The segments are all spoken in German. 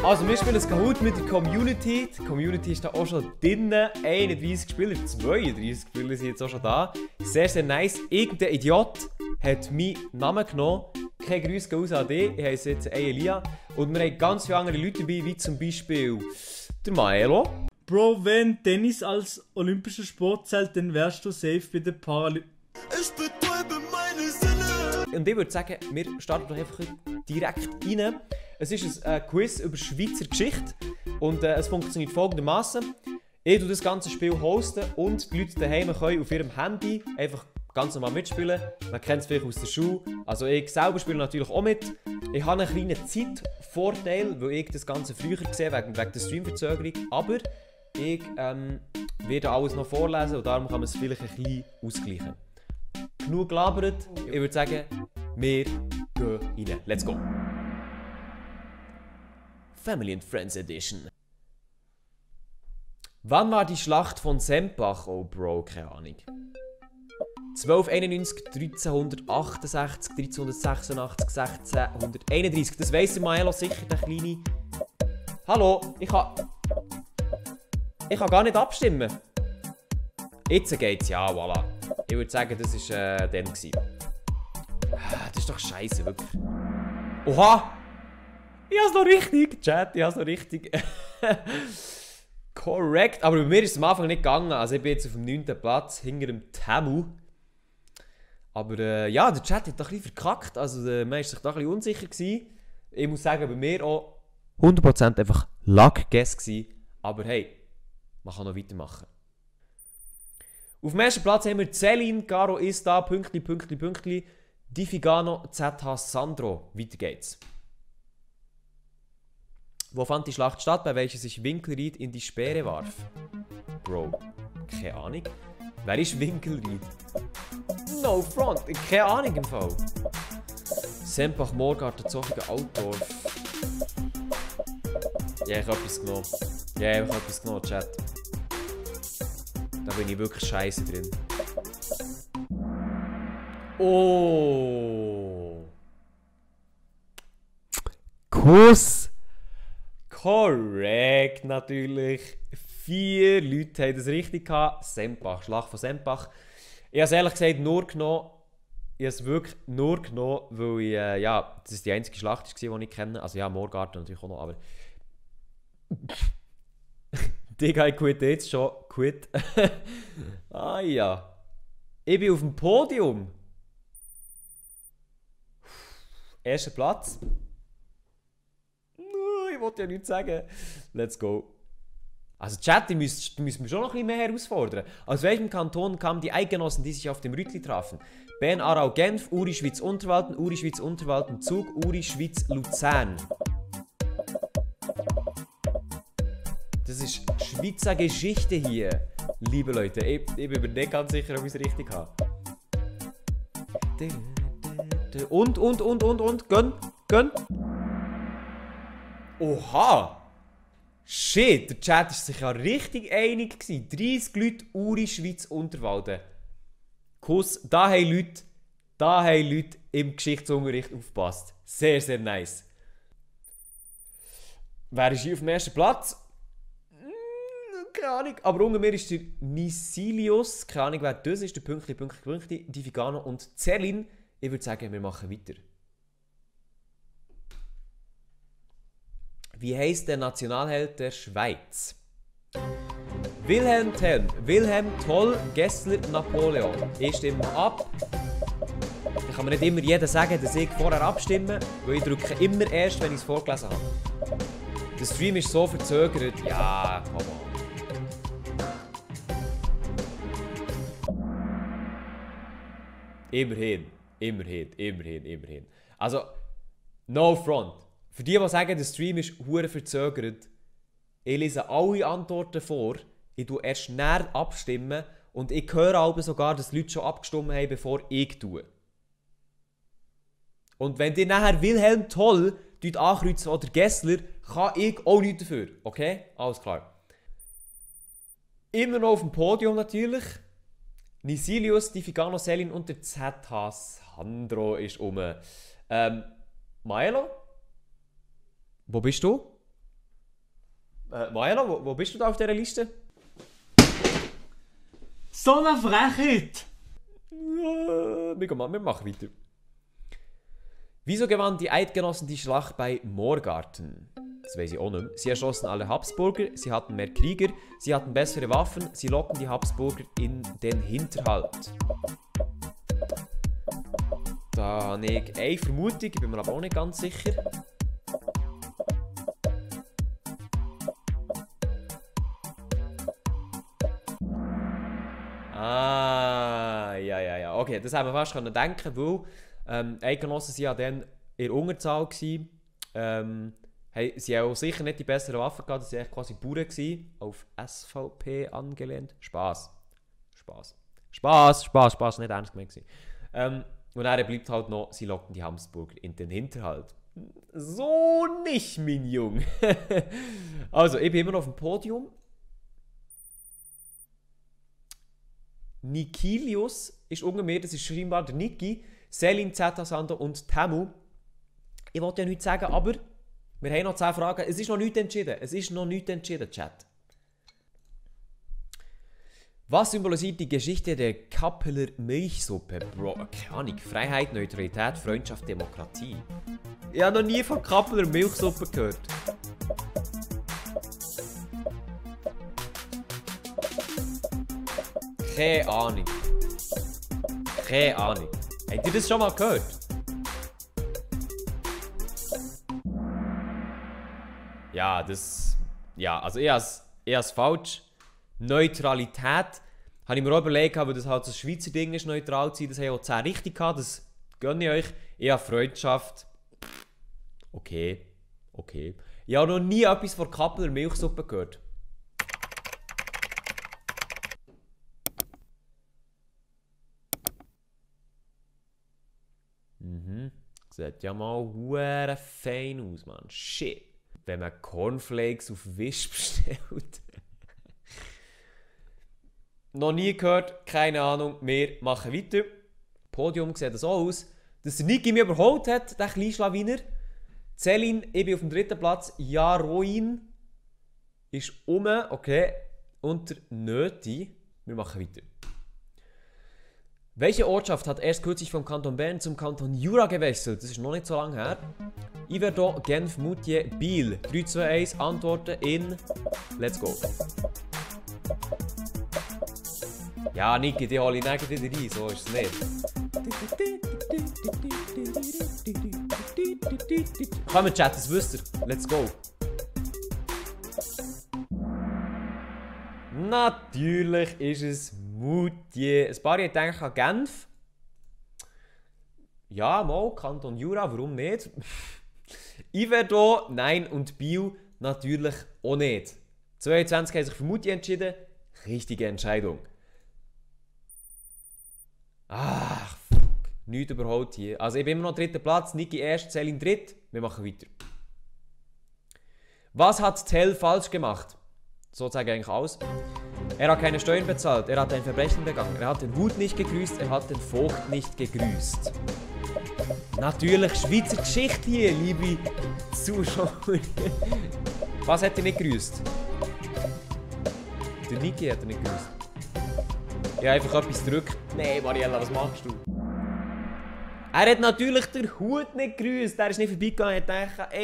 Also wir spielen es Kahoot mit der Community. Die Community ist da auch schon drin. 31 Spieler, 32 Spieler sind jetzt auch schon da. Sehr, sehr nice. Irgendein Idiot hat meinen Namen genommen. Keine Grüße gehen raus an dich. Ich heiße jetzt Elia. Und wir haben ganz viele andere Leute dabei, wie zum Beispiel der Maelo. Bro, wenn Tennis als olympischer Sport zählt, dann wärst du safe bei den Paralympics. Ich betäube meine Sinne. Und ich würde sagen, wir starten doch einfach direkt rein. Es ist ein Quiz über Schweizer Geschichte und es funktioniert folgendermaßen: Ich tue das ganze Spiel hosten und die Leute daheim können auf ihrem Handy einfach ganz normal mitspielen. Man kennt es vielleicht aus der Schule. Also ich selber spiele natürlich auch mit. Ich habe einen kleinen Zeitvorteil, weil ich das Ganze früher gesehen habe, wegen der Streamverzögerung. Aber ich werde alles noch vorlesen und darum kann man es vielleicht ein bisschen ausgleichen. Genug gelabert. Ich würde sagen, wir gehen rein. Let's go! Family and Friends Edition. Wann war die Schlacht von Sempach? Oh Bro, keine Ahnung. 1291, 1368, 1386, 1631. Das weiss der Maelo sicher, der Kleine. Hallo, ich kann gar nicht abstimmen. Jetzt geht's, ja, voilà. Ich würde sagen, das war dann. Das ist doch scheiße, wirklich. Oha! Ich hab's noch richtig, Chat, ich hab's noch richtig. Korrekt, aber bei mir ist es am Anfang nicht gegangen. Also ich bin jetzt auf dem 9. Platz, hinter dem Tamu. Aber ja, der Chat hat doch ein bisschen verkackt. Also man war sich da ein bisschen unsicher gewesen. Ich muss sagen, bei mir auch 100% einfach Luck-Guess gewesen. Aber hey, man kann noch weitermachen. Auf dem ersten Platz haben wir Celine, Caro Ista, Pünktli, Pünktli, Pünktli, Diffigano, ZH Sandro. Weiter geht's. Wo fand die Schlacht statt, bei welcher sich Winkelried in die Speere warf? Bro, keine Ahnung. Wer ist Winkelried? No front, keine Ahnung im Fall. Sempach, Morgarten, Zochigen, Altdorf. Ja, ich habe etwas genommen. Ja, ich habe etwas genommen, Chat. Da bin ich wirklich scheiße drin. Oh! Kuss! Korrekt, natürlich. 4 Leute haben das richtig gehabt. Sempach, Schlacht von Sempach. Ich habe es ehrlich gesagt nur genommen. Ich habe es wirklich nur genommen, weil ich, ja, das die einzige Schlacht war, die ich kenne. Also ja, Morgarten natürlich auch noch, aber... Digga, ich quit jetzt schon. Quit. Ah ja. Ich bin auf dem Podium. Erster Platz. Ich wollte ja nichts sagen. Let's go. Also Chat, die müssen mich schon noch ein bisschen mehr herausfordern. Aus welchem Kanton kamen die Eidgenossen, die sich auf dem Rütli trafen? Bern, Aarau, Genf, Uri, Schweiz, Unterwalden, Uri, Schweiz, Unterwalden, Zug, Uri, Schweiz, Luzern. Das ist Schweizer Geschichte hier, liebe Leute. Ich bin mir nicht ganz sicher, ob ich es richtig habe. Und. Gönn. Oha! Shit, der Chat war sich ja richtig einig gewesen. 30 Leute, Uri, Schweiz, Unterwalden. Kuss, da haben Leute im Geschichtsunterricht aufgepasst. Sehr, sehr nice. Wer ist hier auf dem ersten Platz? Keine Ahnung. Aber unter mir ist der Nisilius. Keine Ahnung, wer das ist. Der Pünktli, Diffigano und Celine. Ich würde sagen, wir machen weiter. Wie heisst der Nationalheld der Schweiz? Wilhelm Tell, Wilhelm Toll, Gessler, Napoleon. Ich stimme ab. Ich kann mir nicht immer jeder sagen, dass ich vorher abstimme, weil ich drücke immer erst, wenn ich es vorgelesen habe. Der Stream ist so verzögert. Ja, komm on. Immerhin. Also, no front. Für die sagen, der Stream ist hure verzögert, ich lese alle Antworten vor, ich tue erst näher abstimmen und ich höre aber sogar, dass die Leute schon abgestimmt haben, bevor ich tue. Und wenn ihr nachher Wilhelm Toll ankreuzen oder Gessler, kann ich auch nichts dafür. Okay? Alles klar. Immer noch auf dem Podium natürlich. Nisilius, die Figano Selin und der ZH Sandro ist um. Maelo? Wo bist du? Maelo, wo bist du da auf dieser Liste? So eine Frechheit! Wir machen weiter. Wieso gewannen die Eidgenossen die Schlacht bei Morgarten? Das weiß ich auch nicht mehr. Sie erschossen alle Habsburger, sie hatten mehr Krieger, sie hatten bessere Waffen, sie lockten die Habsburger in den Hinterhalt. Da habe ich eine Vermutung, ich bin mir aber auch nicht ganz sicher. Ja. Okay, das haben wir fast denken, weil Eidgenossen waren ja dann in der Unterzahl. Sie haben auch sicher nicht die besseren Waffen gehabt, das waren quasi Bauern gewesen, auf SVP angelehnt. Spaß, nicht ernst gemeint gewesen. Und dann bleibt halt noch, sie lockten die Habsburger in den Hinterhalt. So nicht, mein Junge. Also, ich bin immer noch auf dem Podium. Nikilius ist unter mir, das ist scheinbar der Niki, Selin, ZH Sandro und Temu. Ich wollte ja nichts sagen, aber wir haben noch 10 Fragen. Es ist noch nichts entschieden. Chat. Was symbolisiert die Geschichte der Kappeler Milchsuppe? Bro, keine Ahnung. Freiheit, Neutralität, Freundschaft, Demokratie. Ich habe noch nie von Kappeler Milchsuppe gehört. Keine Ahnung. Habt ihr das schon mal gehört? Also ich habe es falsch. Neutralität habe ich mir auch überlegt, weil das halt so ein Schweizer Ding ist, neutral zu sein. Das haben auch 10 richtig gehabt, das gönne ich euch. Ich habe Freundschaft. Okay. Ich habe noch nie etwas von Kappeler Milchsuppe gehört. Sieht ja mal hure fein aus, Mann. Shit. Wenn man Cornflakes auf Wisch bestellt. Noch nie gehört, keine Ahnung. Wir machen weiter. Podium sieht so aus, dass der Niki mich überholt hat, der kleine Schlawiner. Selin, ich bin auf dem 3. Platz. Jaroin ist okay. Und der Nöti. Wir machen weiter. Welche Ortschaft hat erst kürzlich vom Kanton Bern zum Kanton Jura gewechselt? Das ist noch nicht so lange her. Yverdon, Genf, Moutier, Biel. 3, 2, 1, Antworten in... Let's go. Ja, Niki, die hole ich nicht wieder rein, so ist es nicht. Komm, Chat, das wisst ihr. Let's go. Natürlich ist es Moutier. Ein paar haben gedacht an Genf. Ja, mal, Kanton Jura, warum nicht? Yverdon, nein, und Biel natürlich auch nicht. 22 haben sich für Moutier entschieden. Richtige Entscheidung. Ach, fuck. Nichts überholt hier. Also ich bin immer noch 3. Platz, Niki erst, Selin 3. Wir machen weiter. Was hat Tell falsch gemacht? So zeige ich eigentlich aus. Er hat keine Steuern bezahlt, er hat ein Verbrechen begangen, er hat den Hut nicht gegrüßt, er hat den Vogt nicht gegrüßt. Natürlich Schweizer Geschichte hier, liebe Zuschauer. Was hat er nicht gegrüßt? Der Niki hat er nicht gegrüßt. Ich habe einfach etwas gedrückt. Nein, Mariella, was machst du? Er hat natürlich den Hut nicht gegrüßt. Er ist nicht vorbeigegangen und hat gedacht,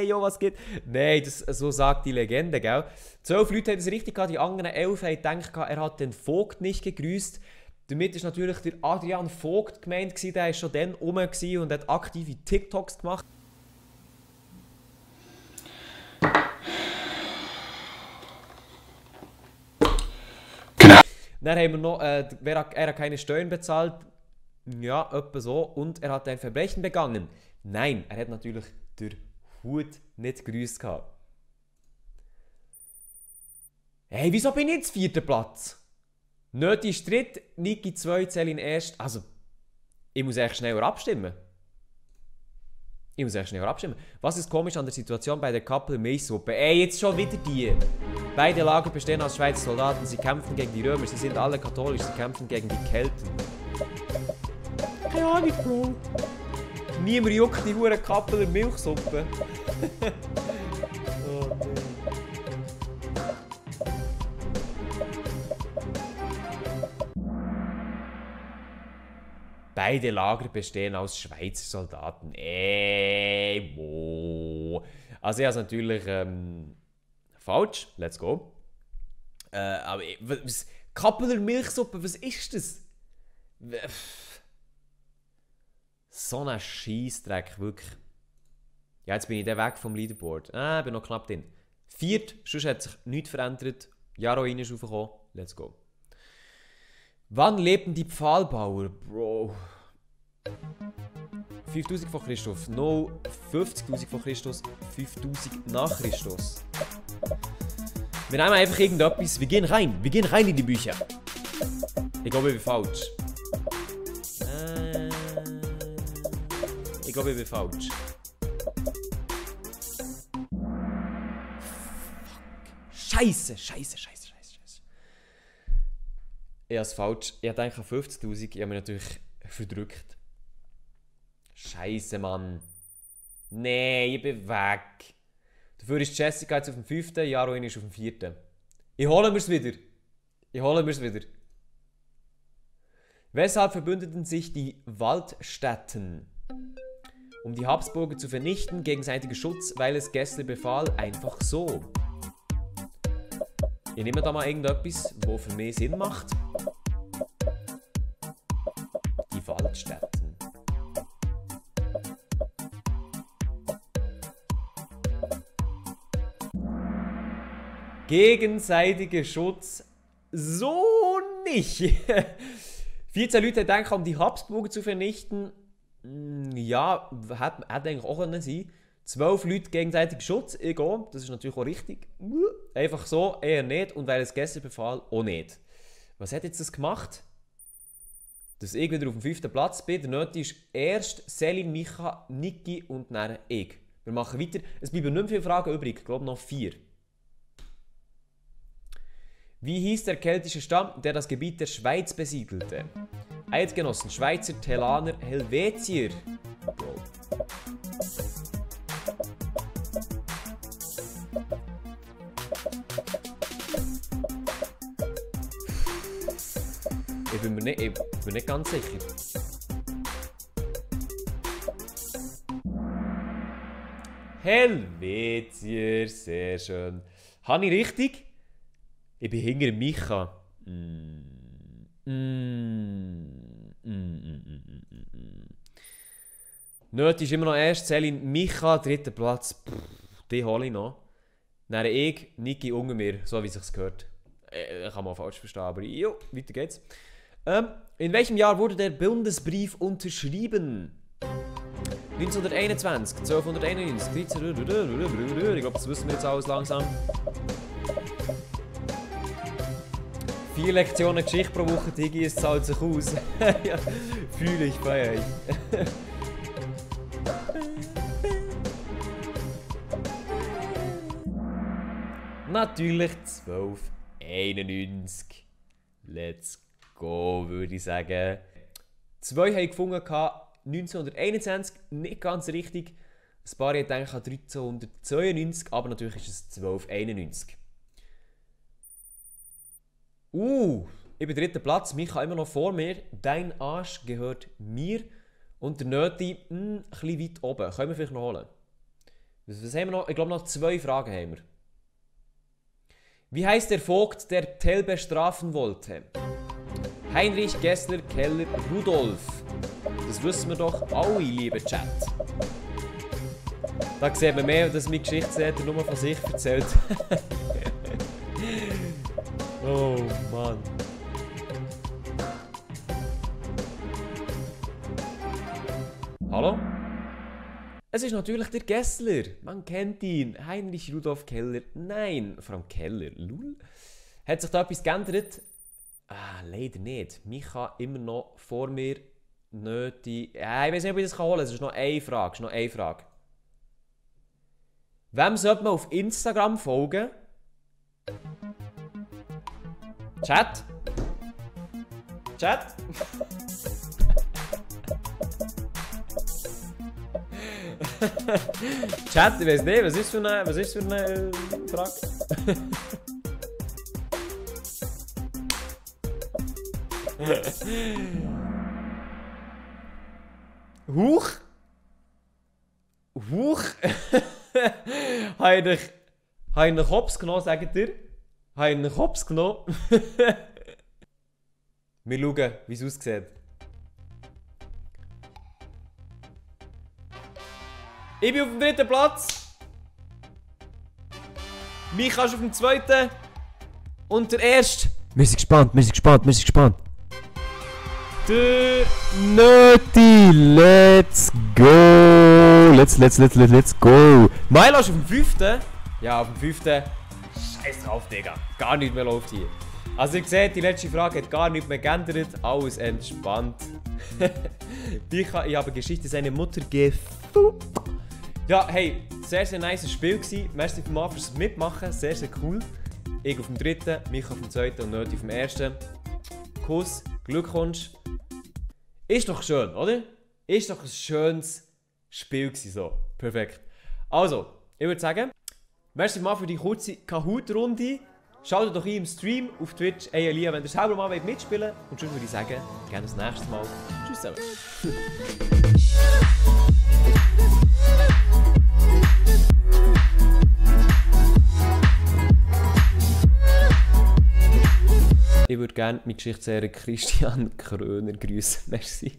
jo, was geht? Nein, so sagt die Legende, gell? 12 Leute haben es richtig gehabt, die anderen 11 haben gedacht, er hat den Vogt nicht gegrüßt. Damit ist natürlich der Adrian Vogt gemeint gewesen, der war schon dann rum und hat aktive TikToks gemacht. Genau. Dann haben wir noch, er hat keine Steuern bezahlt. Ja, etwa so. Und er hat ein Verbrechen begangen. Nein, er hat natürlich den Hut nicht gegrüßt gehabt. Hey, wieso bin ich jetzt 4. Platz? Nöti ist 3, Niki 2, Selin 1. Also, ich muss echt schneller abstimmen. Ich muss erst schneller abstimmen. Was ist komisch an der Situation bei der Kappel Milchsuppe? Ey, jetzt schon wieder die. Beide Lager bestehen aus Schweizer Soldaten. Sie kämpfen gegen die Römer. Sie sind alle katholisch. Sie kämpfen gegen die Kelten. Keine Ahnung, Bro. Niemand juckt die hure Kappeler Milchsuppe. Oh, nee. Beide Lager bestehen aus Schweizer Soldaten. Wo? Also ja, ist natürlich falsch. Let's go. Aber Kappeler Milchsuppe, was ist das? So ein Scheissdreck, wirklich. Ja, jetzt bin ich dann weg vom Leaderboard. Ich bin noch knapp drin. 4, sonst hat sich nichts verändert. Jaroin ist raufgekommen. Let's go. Wann lebten die Pfahlbauer? Bro. 5000 vor Christus. No. 50.000 vor Christus. 5000 nach Christus. Wir nehmen einfach irgendetwas. Wir gehen rein. Wir gehen rein in die Bücher. Ich glaube, ich bin falsch. Ich glaube, ich bin falsch. Scheiße. Ich habe es falsch. Ich denke an 50.000. Ich habe mich natürlich verdrückt. Scheiße, Mann. Nee, ich bin weg. Dafür ist Jessica jetzt auf dem 5. Jaroin ist auf dem 4. Ich hole mir's wieder. Weshalb verbündeten sich die Waldstätten? Um die Habsburger zu vernichten, gegenseitiger Schutz, weil es Gessler befahl, einfach so. Ich nehme da mal irgendetwas, was für mich Sinn macht. Die Waldstätten. Gegenseitiger Schutz so nicht. 14 Leute denken, um die Habsburger zu vernichten. Ja, hätte eigentlich auch sein können. 12 Leute gegenseitiger Schutz, egal, das ist natürlich auch richtig. Einfach so, eher nicht. Und weil es Gessler befahl, auch nicht. Was hat jetzt das gemacht? Dass ich wieder auf dem 5. Platz bin. Der Nöti ist erst Selin, Micha, Niki und dann ich. Wir machen weiter. Es bleiben nicht mehr viele Fragen übrig. Ich glaube noch 4. Wie hieß der keltische Stamm, der das Gebiet der Schweiz besiedelte? Eidgenossen, Schweizer, Tellaner, Helvetier. Bro. Ich bin mir nicht ganz sicher. Helvetier, sehr schön. Habe ich richtig? Ich bin hinter Micha. Nöti ist immer noch erst. Selin, Micha, 3. Platz. Die hole ich noch. Dann ich, Niki unter mir, so wie es sich gehört. Ich kann mal falsch verstehen, aber jo, weiter geht's. In welchem Jahr wurde der Bundesbrief unterschrieben? 1921, 1291, 13... Ich glaube, das wissen wir jetzt alles langsam. 4 Lektionen Geschichte pro Woche, Digi, es zahlt sich aus. Ja, fühle ich bei euch. Natürlich 1291. Let's go, würde ich sagen. 2 habe ich gefunden, 1921, nicht ganz richtig. Ein paar denken an 1392, aber natürlich ist es 1291. Ich bin 3. Platz, Micha immer noch vor mir. Dein Arsch gehört mir. Und der Nöti, ein bisschen weit oben. Können wir vielleicht noch holen? Was haben wir noch? Ich glaube, noch 2 Fragen haben wir. Wie heißt der Vogt, der Tell bestrafen wollte? Heinrich, Gessler, Keller, Rudolf. Das wissen wir doch alle, liebe Chat. Da sieht man mehr, dass mein Geschichtslehrer nur von sich erzählt. Oh Mann. Hallo? Es ist natürlich der Gessler. Man kennt ihn. Heinrich Rudolf Keller. Nein, vor allem Keller. Lul. Hat sich da etwas geändert? Leider nicht. Micha immer noch vor mir. Nötig. Ich weiß nicht, ob ich das holen kann. Es ist noch eine Frage. Wem sollte man auf Instagram folgen? Chat? Chat? Chat, ich weiß nicht, was ist für eine Frage? Huch? Huch? Habe ich einen Hops genommen, sagt ihr? Habe ich einen Hops genommen? Wir schauen, wie es aussieht. Ich bin auf dem 3. Platz. Micha ist auf dem 2. Und der 1. Wir sind gespannt. Der Nöti, let's go! Let's go! Milo ist auf dem 5. Ja, auf dem 5. Scheiß drauf, Digga. Gar nichts mehr läuft hier. Also ihr seht, die letzte Frage hat gar nichts mehr geändert. Alles entspannt. Ich habe Geschichte seiner Mutter gefunden. Ja, hey, sehr nice Spiel gewesen. Merci vielmals fürs Mitmachen. Sehr cool. Ich auf dem 3., Micha auf dem 2. und Nöti auf dem 1. Kuss, Glückwunsch. Ist doch schön, oder? Ist doch ein schönes Spiel gewesen, so. Perfekt. Also, ich würde sagen, merci mal für die kurze Kahoot-Runde. Schaut doch ein im Stream auf Twitch, Elia, wenn ihr selber mal mitspielen wollt. Und sonst würde ich sagen, gerne das nächste Mal. Tschüss zusammen. Ich würde gerne meinen Geschichtslehrer Christian Kröner grüßen. Merci.